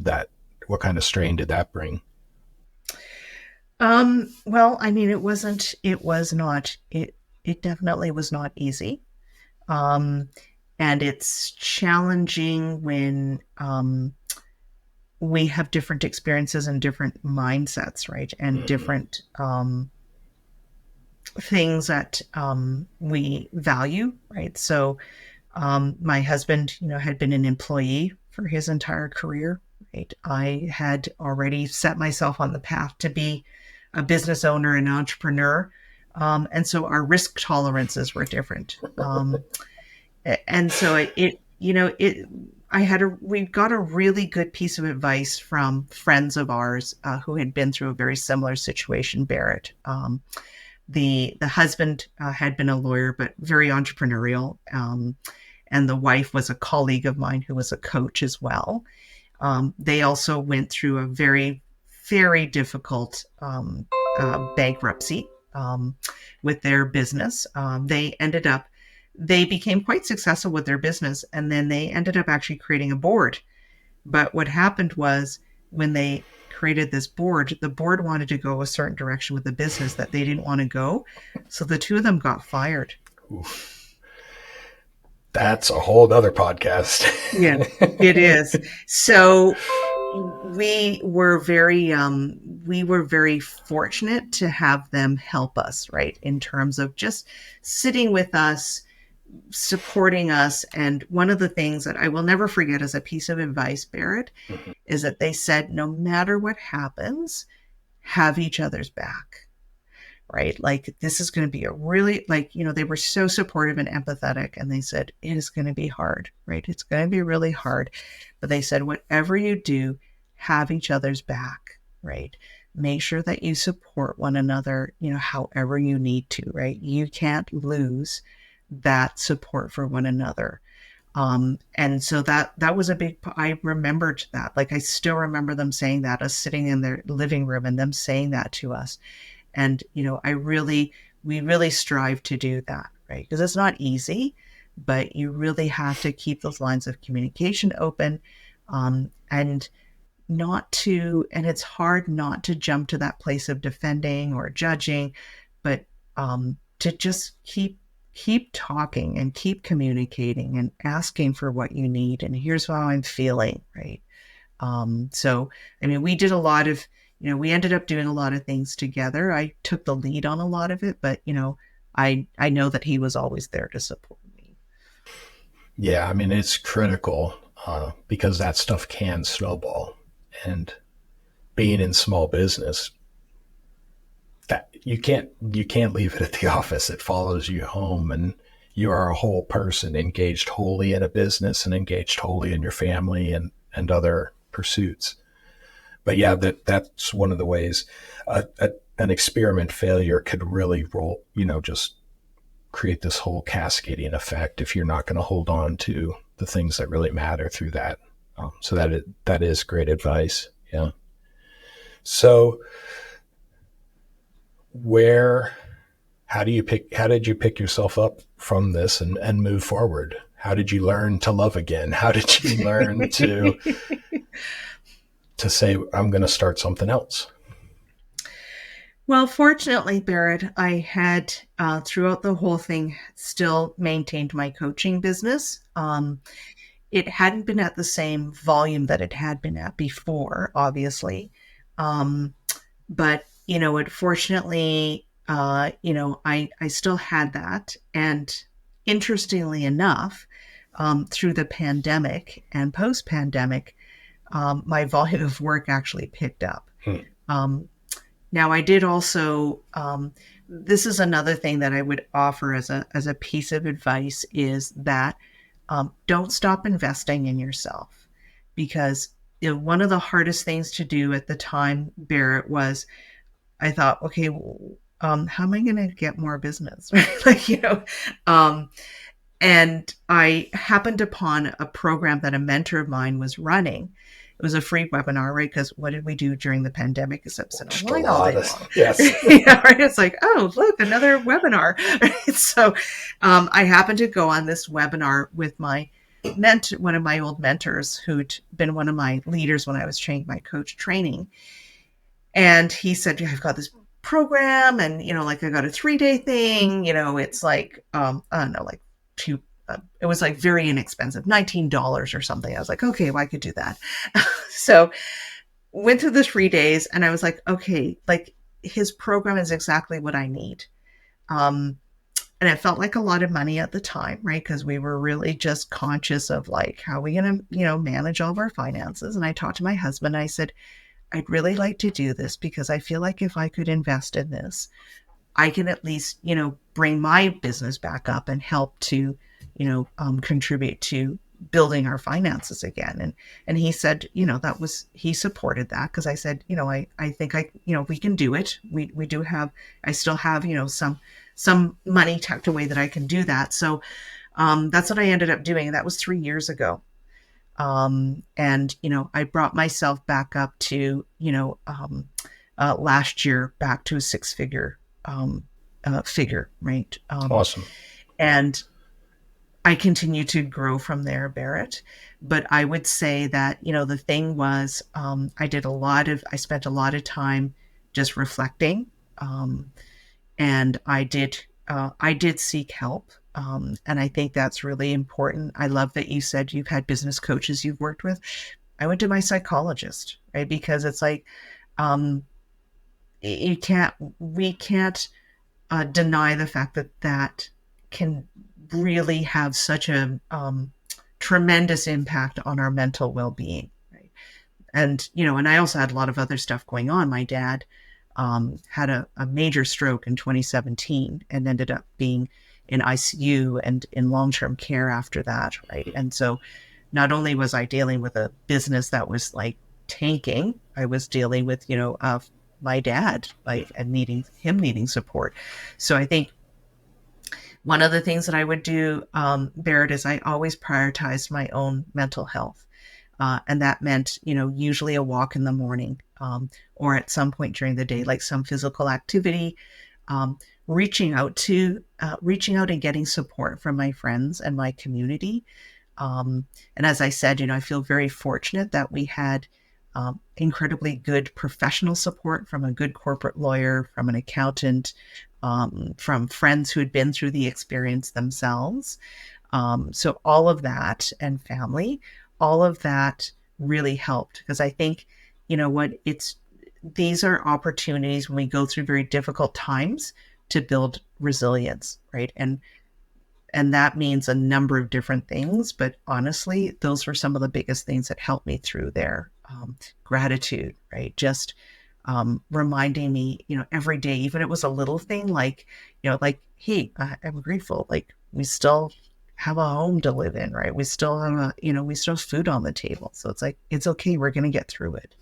What kind of strain did that bring? Well, I mean, it was not, it definitely was not easy. Um, and it's challenging when, we have different experiences and different mindsets, right? And Mm-hmm. different, things that, we value, right? So, my husband, had been an employee for his entire career, right? I had already set myself on the path to be a business owner and entrepreneur. And so our risk tolerances were different. And so we got a really good piece of advice from friends of ours who had been through a very similar situation, Barrett. The husband had been a lawyer, but very entrepreneurial. And the wife was a colleague of mine who was a coach as well. They also went through a very, very difficult bankruptcy with their business. They became quite successful with their business, and then they ended up actually creating a board. But what happened was when they created this board, the board wanted to go a certain direction with the business that they didn't want to go. So the two of them got fired. Oof. That's a whole other podcast. Yeah, it is. So we were very fortunate to have them help us, right, in terms of just sitting with us, supporting us. And one of the things that I will never forget as a piece of advice, Barrett, Mm-hmm. is that they said, no matter what happens, have each other's back, right? Like, this is going to be a really, like, they were so supportive and empathetic. And they said, it is going to be hard, right? It's going to be really hard. But they said, whatever you do, have each other's back, right? Make sure that you support one another, however you need to, right? You can't lose that support for one another. And so that was a big, I remembered that. Like, I still remember them saying that, us sitting in their living room and them saying that to us. And, we really strive to do that, right? Because it's not easy, but you really have to keep those lines of communication open. And and it's hard not to jump to that place of defending or judging, but to just keep talking and keep communicating and asking for what you need. And here's how I'm feeling, right? So, I mean, we did a lot of, we ended up doing a lot of things together. I took the lead on a lot of it, but, I know that he was always there to support me. Yeah, I mean, it's critical because that stuff can snowball. And being in small business, that you can't leave it at the office. It follows you home, and you are a whole person engaged wholly in a business and engaged wholly in your family and other pursuits. But yeah, that's one of the ways an experiment failure could really just create this whole cascading effect if you're not going to hold on to the things that really matter through that. So that is great advice. Yeah. So where how did you pick yourself up from this and move forward? How did you learn to love again? How did you learn to say, I'm going to start something else? Well, fortunately, Barrett, I had throughout the whole thing still maintained my coaching business. It hadn't been at the same volume that it had been at before, obviously. Um, but, it fortunately, I still had that. And interestingly enough, through the pandemic and post pandemic, my volume of work actually picked up. Hmm. Um, Now, I did also. This is another thing that I would offer as a piece of advice is that don't stop investing in yourself, because one of the hardest things to do at the time, Barrett, was I thought, okay, how am I going to get more business? Like, um, and I happened upon a program that a mentor of mine was running. It was a free webinar, right? Because what did we do during the pandemic except sit Just a online all lot day of long? yes. Yeah, right? It's like, oh, look, another webinar. Right? So I happened to go on this webinar with one of my old mentors who'd been one of my leaders when I was training my coach training. And he said, yeah, I've got this program and, like I got a 3-day thing, it's like, I don't know, like it was like very inexpensive, $19 or something. I was like, okay, well, I could do that. So went through the 3 days and I was like, okay, like his program is exactly what I need. Um, and it felt like a lot of money at the time, right? Because we were really just conscious of like, how are we going to, manage all of our finances? And I talked to my husband. I said, I'd really like to do this because I feel like if I could invest in this, I can at least, bring my business back up and help to, contribute to building our finances again. And he said, he supported that because I said, I think we can do it. We do have, I still have, some money tucked away that I can do that. So that's what I ended up doing. And that was 3 years ago. And, I brought myself back up to, last year back to a six-figure figure, right? Awesome. And I continue to grow from there, Barrett. But I would say that, the thing was, I spent a lot of time just reflecting. And I did seek help. And I think that's really important. I love that you said you've had business coaches you've worked with. I went to my psychologist, right? Because it's like, um, we can't deny the fact that can really have such a tremendous impact on our mental well-being, right? And and I also had a lot of other stuff going on. My dad had a major stroke in 2017 and ended up being in ICU and in long-term care after that, right? And so not only was I dealing with a business that was like tanking, I was dealing with my dad, like, and needing support. So I think one of the things that I would do, Barrett, is I always prioritized my own mental health. And that meant, usually a walk in the morning, or at some point during the day, like some physical activity, um, reaching out and getting support from my friends and my community. And as I said, I feel very fortunate that we had incredibly good professional support from a good corporate lawyer, from an accountant, from friends who had been through the experience themselves. So all of that, and family, all of that really helped, because I think, what it's these are opportunities when we go through very difficult times to build resilience, right? And that means a number of different things, but honestly, those were some of the biggest things that helped me through there. Gratitude, right? Just reminding me, every day, even it was a little thing, like, like, hey, I'm grateful. Like, we still have a home to live in, right? We still have we still have food on the table. So it's like, it's okay. We're going to get through it.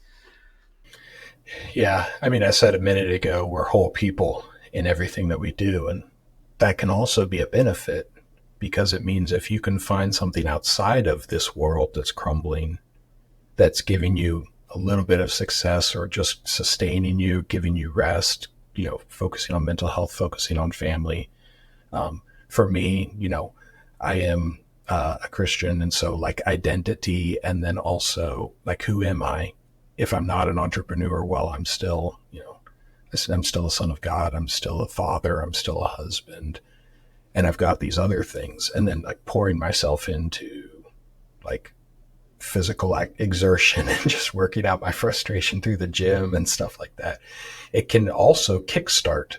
Yeah. I mean, I said a minute ago, we're whole people in everything that we do. And that can also be a benefit because it means if you can find something outside of this world that's crumbling, that's giving you a little bit of success or just sustaining you, giving you rest, focusing on mental health, focusing on family. For me, I am a Christian. And so, like, identity, and then also, like, who am I? If I'm not an entrepreneur, well, I'm still, I'm still a son of God. I'm still a father. I'm still a husband. And I've got these other things. And then, like, pouring myself into, like, physical exertion and just working out my frustration through the gym and stuff like that. It can also kickstart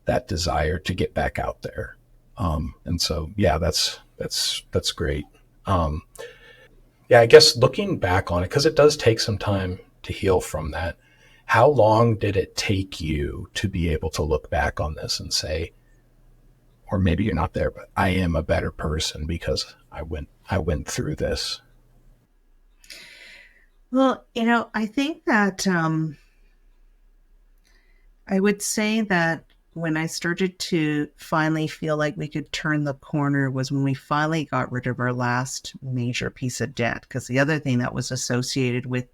that desire to get back out there. And so, yeah, that's great. Yeah, I guess looking back on it, because it does take some time to heal from that. How long did it take you to be able to look back on this and say, or maybe you're not there, but I am a better person because I went through this. Well, I think that I would say that when I started to finally feel like we could turn the corner was when we finally got rid of our last major piece of debt. Because the other thing that was associated with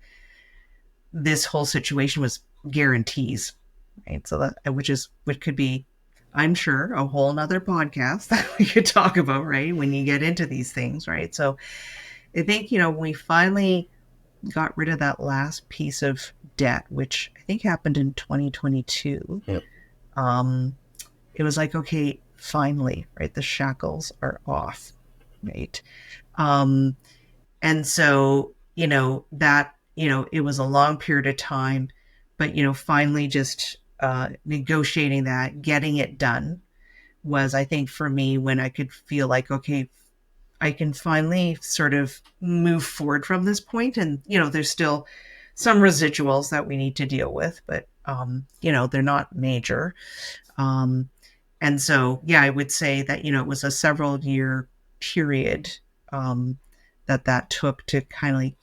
this whole situation was guarantees, right? So that, which could be, I'm sure, a whole nother podcast that we could talk about, right? When you get into these things, right? So I think, when we finally got rid of that last piece of debt, which I think happened in 2022, Yep. um, it was like, okay, finally, right? The shackles are off, right? Um, and so, that, it was a long period of time, but, finally just negotiating that, getting it done was, I think, for me, when I could feel like, okay, I can finally sort of move forward from this point. And, there's still some residuals that we need to deal with, but, they're not major. Um, and so, yeah, I would say that, it was a several year period um, that took to kind of like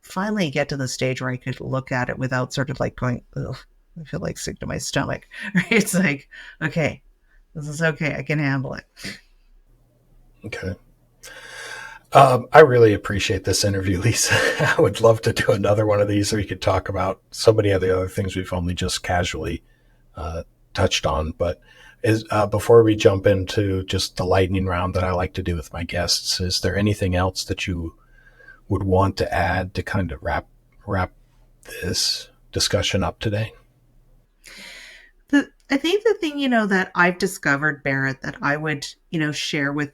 finally get to the stage where I could look at it without sort of like going, ugh, I feel like sick to my stomach. Right? It's like, okay, this is okay. I can handle it. Okay. I really appreciate this interview, Lisa. I would love to do another one of these so we could talk about so many of the other things we've only just casually uh, touched on. But before we jump into just the lightning round that I like to do with my guests, is there anything else that you would want to add to kind of wrap this discussion up today? I think the thing, that I've discovered, Barrett, that I would, share with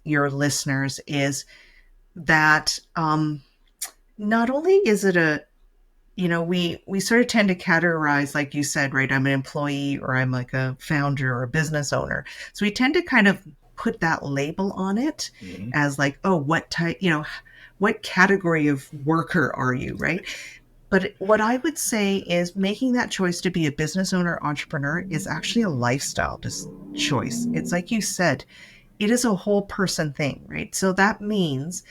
your listeners is that not only is it we sort of tend to categorize, like you said, right? I'm an employee, or I'm like a founder or a business owner. So we tend to kind of put that label on it Mm-hmm. as like, oh, what type, what category of worker are you, right? But what I would say is making that choice to be a business owner, entrepreneur is actually a lifestyle choice. It's like you said, it is a whole person thing, right? So that means,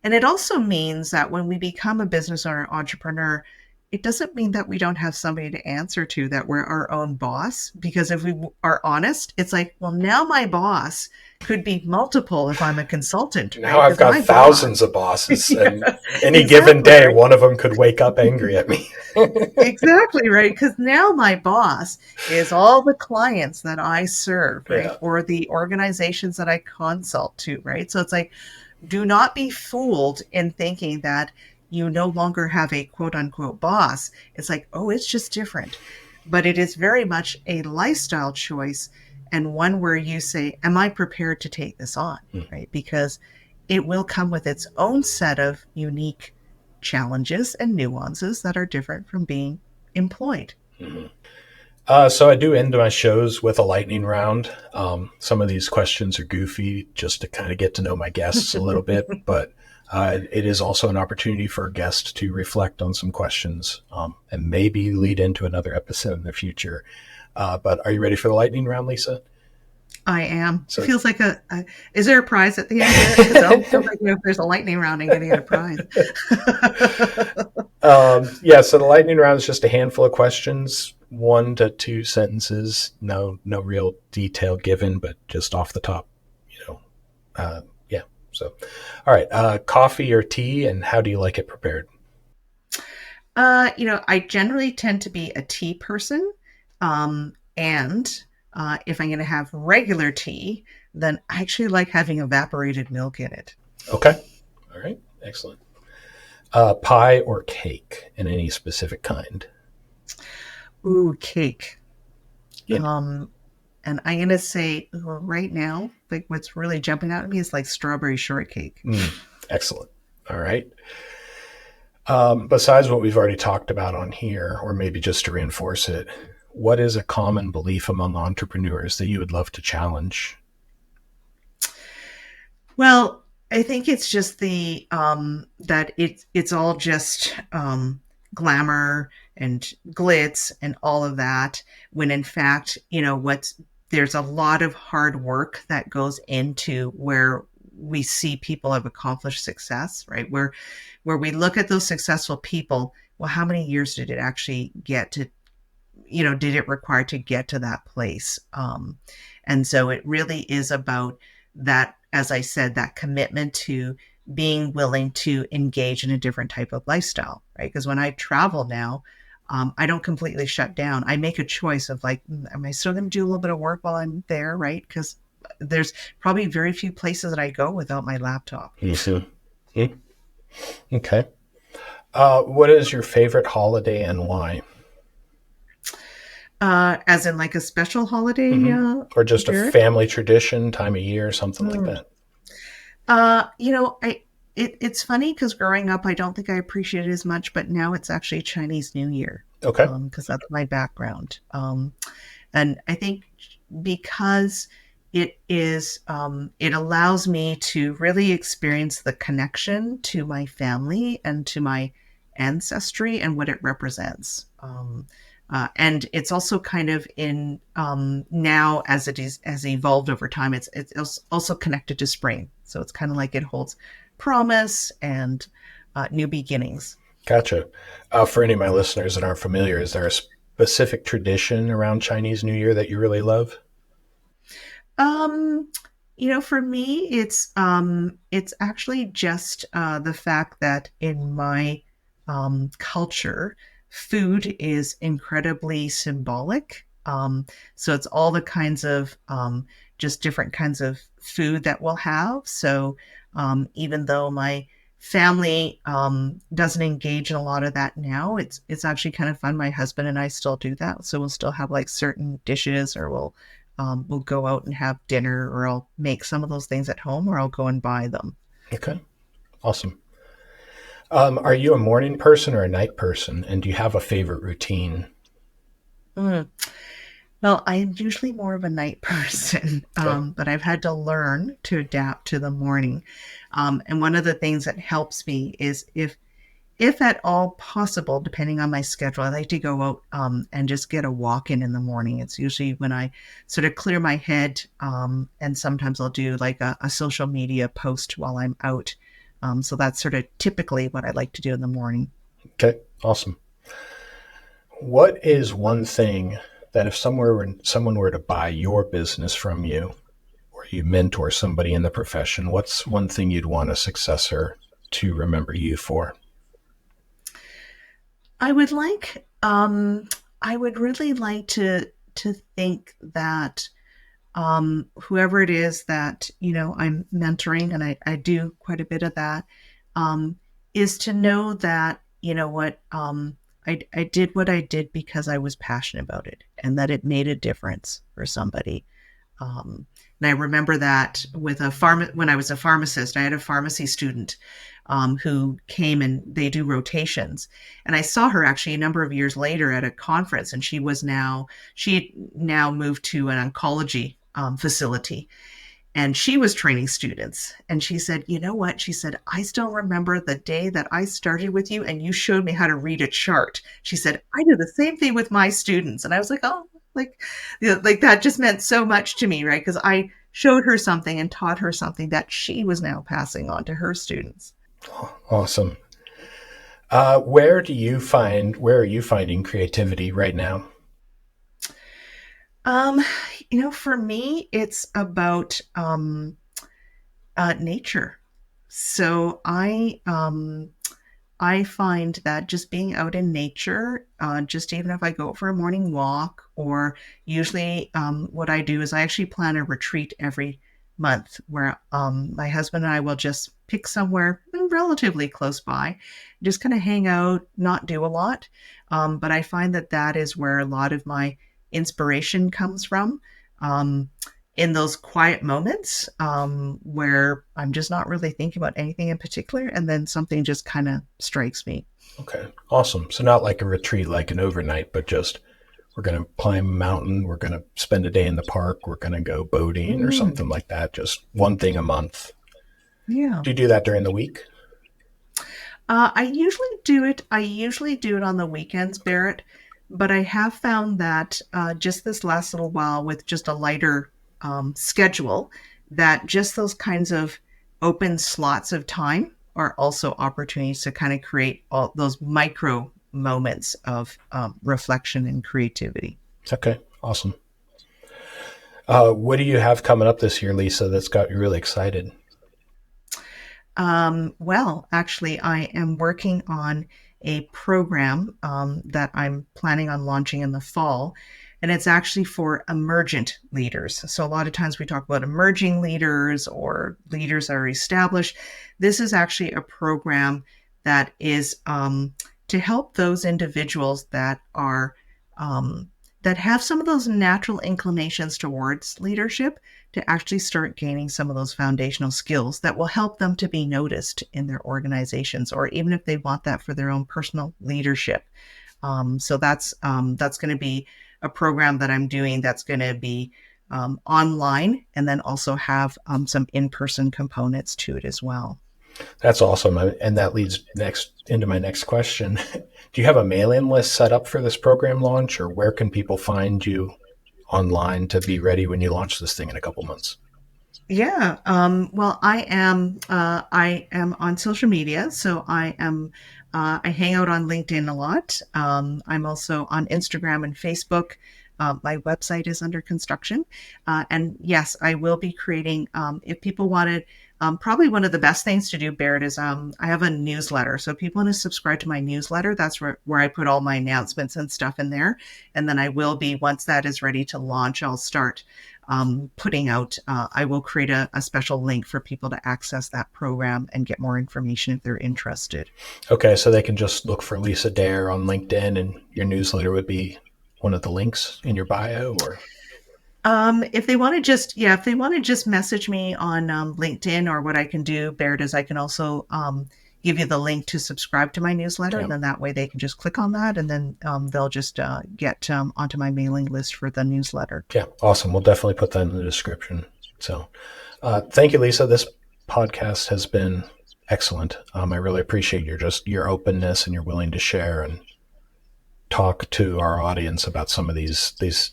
and it also means that when we become a business owner, entrepreneur, it doesn't mean that we don't have somebody to answer to, that we're our own boss. Because if we are honest, it's like, well, now my boss could be multiple if I'm a consultant, Now right? I've Because got my boss, thousands of bosses, and yeah, any given exactly, day, right? one of them could wake up angry at me. Exactly, right. Because now my boss is all the clients that I serve, right? Yeah. Or the organizations that I consult to, right? So it's like, do not be fooled in thinking that you no longer have a quote unquote boss. It's like, oh, it's just different. But it is very much a lifestyle choice, and one where you say, am I prepared to take this on? Right? Because it will come with its own set of unique challenges and nuances that are different from being employed. Mm-hmm. So I do end my shows with a lightning round. Some of these questions are goofy, just to kind of get to know my guests a little bit, but it is also an opportunity for a guest to reflect on some questions, and maybe lead into another episode in the future. But are you ready for the lightning round, Lisa? I am. It So, feels like is there a prize at the end, Barrett? Because I don't feel like if there's a lightning round and getting a prize. yeah. So the lightning round is just a handful of questions, 1 to 2 sentences. No real detail given, but just off the top, you know. Yeah. So, all right. Coffee or tea, and how do you like it prepared? I generally tend to be a tea person. And if I'm going to have regular tea, then I actually like having evaporated milk in it. Okay. All right. Excellent. Pie or cake, in any specific kind? Ooh, cake. In, Um, and I'm going to say right now, like what's really jumping out at me is like strawberry shortcake. excellent. All right. Besides what we've already talked about on here, or maybe just to reinforce it, what is a common belief among entrepreneurs that you would love to challenge? Well, I think it's just the that it's all just glamour and glitz and all of that. When in fact, what's there's a lot of hard work that goes into where we see people have accomplished success, right? Where we look at those successful people. Well, how many years did it actually get to? Did it require to get to that place? And so it really is about that, as I said, that commitment to being willing to engage in a different type of lifestyle, right? Because when I travel now, I don't completely shut down. I make a choice of like, am I still going to do a little bit of work while I'm there, right? Because there's probably very few places that I go without my laptop. Mm-hmm. Okay. What is your favorite holiday and why? As in like a special holiday, Mm-hmm. Or just a Barrett? family tradition, time of year, something like Mm. that. It's funny because growing up, I don't think I appreciated it as much, but now it's actually Chinese New Year, Okay. because that's my background. And I think because it allows me to really experience the connection to my family and to my ancestry and what it represents. And it's also kind of in now as it is has evolved over time. It's also connected to spring, so it's kind of like it holds promise and new beginnings. Gotcha. For any of my listeners that aren't familiar, is there a specific tradition around Chinese New Year that you really love? Um, for me, it's actually just the fact that in my culture, food is incredibly symbolic. So it's all the kinds of just different kinds of food that we'll have. So even though my family doesn't engage in a lot of that now, it's actually kind of fun. My husband and I still do that. So we'll still have like certain dishes, or we'll go out and have dinner, or I'll make some of those things at home, or I'll go and buy them. Okay. Awesome. Are you a morning person or a night person? And do you have a favorite routine? Mm. Well, I'm usually more of a night person, Okay. but I've had to learn to adapt to the morning. And one of the things that helps me is if at all possible, depending on my schedule, I like to go out and just get a walk in the morning. It's usually when I sort of clear my head, and sometimes I'll do like a social media post while I'm out. So that's sort of typically what I like to do in the morning. Okay. Awesome. What is one thing that if someone were to buy your business from you, or you mentor somebody in the profession, what's one thing you'd want a successor to remember you for? I would like, I would really like to think that whoever it is that I'm mentoring, and I do quite a bit of that, um, is to know that what I did what I did because I was passionate about it, and that it made a difference for somebody. And I remember that with when I was a pharmacist, I had a pharmacy student who came and they do rotations. And I saw her actually a number of years later at a conference, and she now moved to an oncology facility, and she was training students. And she said, "You know what?" She said, "I still remember the day that I started with you and you showed me how to read a chart." She said, "I do the same thing with my students." And I was like, "Oh, like, like that just meant so much to me, right? Because I showed her something and taught her something that she was now passing on to her students." Awesome. Where are you finding creativity right now? Um, for me, it's about nature. So I find that just being out in nature, just even if I go for a morning walk, or usually what I do is I actually plan a retreat every month where my husband and I will just pick somewhere relatively close by, just kind of hang out, not do a lot. But I find that that is where a lot of my inspiration comes from. Um, in those quiet moments where I'm just not really thinking about anything in particular, and then something just kind of strikes me. Okay. Awesome. So not like a retreat, like an overnight, but just we're going to climb a mountain. We're going to spend a day in the park. We're going to go boating or Mm, something like that. Just one thing a month. yeah. Do you do that during the week? I usually do it. I usually do it on the weekends, Barrett. But I have found that just this last little while, with just a lighter schedule, that just those kinds of open slots of time are also opportunities to kind of create all those micro moments of reflection and creativity. Okay. Awesome. What do you have coming up this year, Lisa, that's got you really excited? Well, actually, I am working on a program that I'm planning on launching in the fall, and it's actually for emergent leaders. So, a lot of times we talk about emerging leaders or leaders that are established. This is actually a program that is to help those individuals that are that have some of those natural inclinations towards leadership to actually start gaining some of those foundational skills that will help them to be noticed in their organizations, or even if they want that for their own personal leadership. So that's going to be a program that I'm doing that's going to be online, and then also have some in-person components to it as well. That's awesome. And that leads next into my next question. Do you have a mail-in list set up for this program launch, or where can people find you online to be ready when you launch this thing in a couple months? Yeah. Well, I am on social media, so I hang out on LinkedIn a lot. I'm also on Instagram and Facebook. My website is under construction, and yes, I will be creating. If people wanted, probably one of the best things to do, Barrett, is I have a newsletter. So if people want to subscribe to my newsletter, that's where I put all my announcements and stuff in there. And then I will be, once that is ready to launch, I'll start putting out, I will create a special link for people to access that program and get more information if they're interested. Okay, so they can just look for Lisa Dare on LinkedIn, and your newsletter would be one of the links in your bio, or If they want to just, yeah, if they want to just message me on LinkedIn, or what I can do, Baird, is I can also give you the link to subscribe to my newsletter. Yeah. And then that way they can just click on that, and then they'll just get onto my mailing list for the newsletter. Yeah. Awesome. We'll definitely put that in the description. So thank you, Lisa. This podcast has been excellent. I really appreciate your openness and your willing to share and talk to our audience about some of these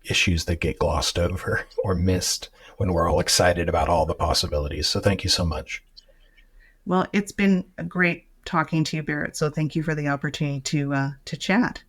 issues that get glossed over or missed when we're all excited about all the possibilities. So thank you so much. Well, it's been great talking to you, Barrett. So thank you for the opportunity to chat.